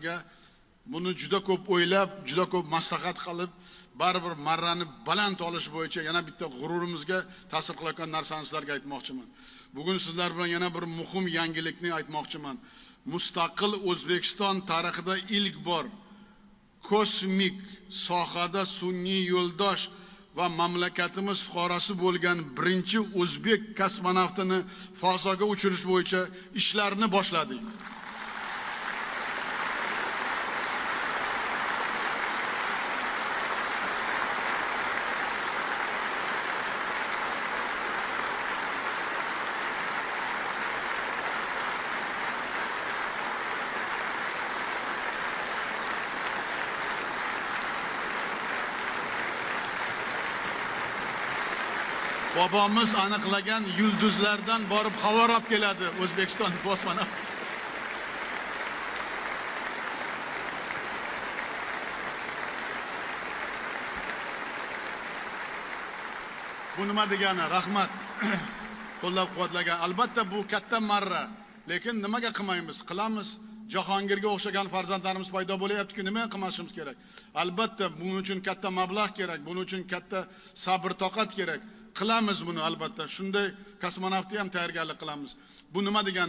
sizlarga buni juda ko'p o'ylab, juda ko'p maslahat qilib, baribir marrani baland olish bo'yicha yana bitta g'ururimizga ta'sir qilayotgan narsani sizlarga aytmoqchiman. Bugun sizlar bilan yana bir muhim yangilikni aytmoqchiman. Mustaqil O'zbekiston tarixida ilk bor kosmik sohada sun'iy yo'ldosh va mamlakatimiz fuqarosi bo'lgan birinchi o'zbek kosmonavtini fazoga uchirish bo'yicha ishlarni boshladik. Bobomiz aniqlagan yulduzlardan borib xabar olib keladi O'zbekiston kosmonavt. Bu nima degani? Rahmat. Qo'llab-quvvatlagan. Albatta bu katta marra. Lekin nimaga qilmaymiz? Qilamiz. Jahongirga o'xshagan farzandlarimiz paydo bo'layapti-ku, nima qilishimiz kerak? Albatta buning uchun katta mablag' kerak, buning uchun katta sabr toqat kerak. Qilamiz buni albatta. Shunday kosmonavtga ham tayyorgarlik qilamiz. Bu nima degani?